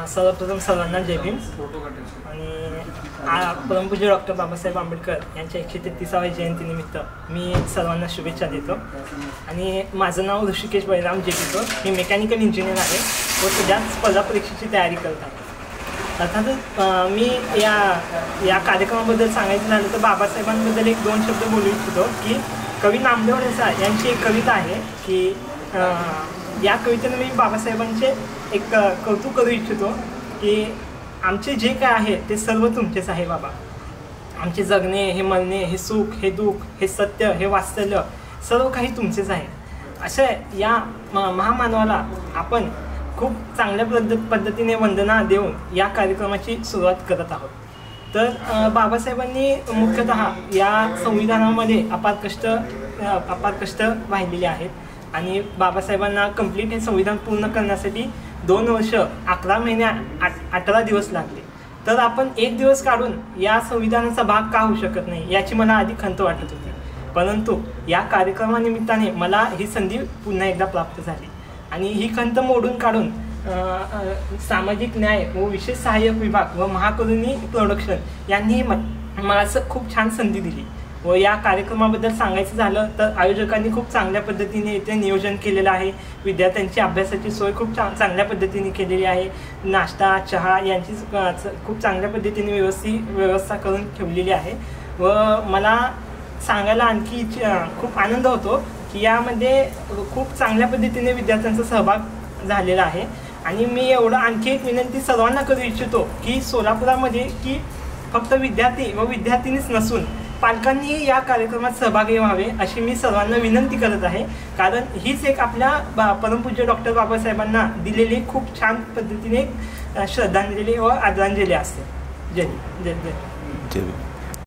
सर्वप्रथम सर्वांना जय भीम आणि परमपूज्य डॉक्टर बाबासाहेब आंबेडकर यांच्या 133व्या जयंतीनिमित्त मी सर्वांना शुभेच्छा देतो। आणि माझं नाव ऋषिकेश बळीराम जेपितो, मी मेकॅनिकल इंजिनियर आहे व सध्या स्पर्धा परीक्षेची तयारी करत आहे। अर्थातच मी या कार्यक्रमाबद्दल सांगायचं झालं तर बाबासाहेबांबद्दल एक दोन शब्द बोलू इच्छितो की कवी नामदेव देसाई यांची एक कविता आहे की या कवितेने मी बाबासाहेबांचे एक कौतुक करू इच्छितो की आमचे जे काय आहे ते सर्व तुमचेच आहे बाबा। आमचे जगणे, हे मरणे, हे सुख, हे दुःख, हे सत्य, हे वास्तव्य सर्व काही तुमचेच आहे। अशा या महामानवाला आपण खूप चांगल्या पद्धतीने वंदना देऊन या कार्यक्रमाची सुरुवात करत आहोत। तर बाबासाहेबांनी मुख्यतः या संविधानामध्ये अपार कष्ट वाहिलेले आहेत आणि बाबासाहेबांना कंप्लीट हे संविधान पूर्ण करण्यासाठी 2 वर्ष 11 महिने 18 दिवस लागले। तर आपण एक दिवस काढून या संविधानाचा भाग का होऊ शकत नाही याची मला आधी खंत वाटत होती, परंतु या कार्यक्रमानिमित्ताने मला ही संधी पुन्हा एकदा प्राप्त झाली आणि ही खंत मोडून काढून सामाजिक न्याय व विशेष सहाय्यक विभाग व महाकरुणी प्रोडक्शन यांनी मला खूप छान संधी दिली। व या कार्यक्रमाबद्दल सांगायचं झालं तर आयोजकांनी खूप चांगल्या पद्धतीने इथे नियोजन केलेलं आहे। विद्यार्थ्यांची अभ्यासाची सोय खूप चांगल्या पद्धतीने केलेली आहे। नाश्ता, चहा यांची खूप चांगल्या पद्धतीने व्यवस्था करून ठेवलेली आहे। व मला सांगायला आणखी खूप आनंद होतो की यामध्ये खूप चांगल्या पद्धतीने विद्यार्थ्यांचा सहभाग झालेला आहे। आणि मी एवढं आणखी एक विनंती सर्वांना करू इच्छितो की सोलापुरामध्ये की फक्त विद्यार्थी व विद्यार्थिनीच नसून पालकांनीही या कार्यक्रमात सहभागी व्हावे अशी मी सर्वांना विनंती करत आहे, कारण हीच एक आपल्या परमपूज्य डॉक्टर बाबासाहेबांना दिलेली खूप छान पद्धतीने श्रद्धांजली व आदरांजली असते। जय जय जय।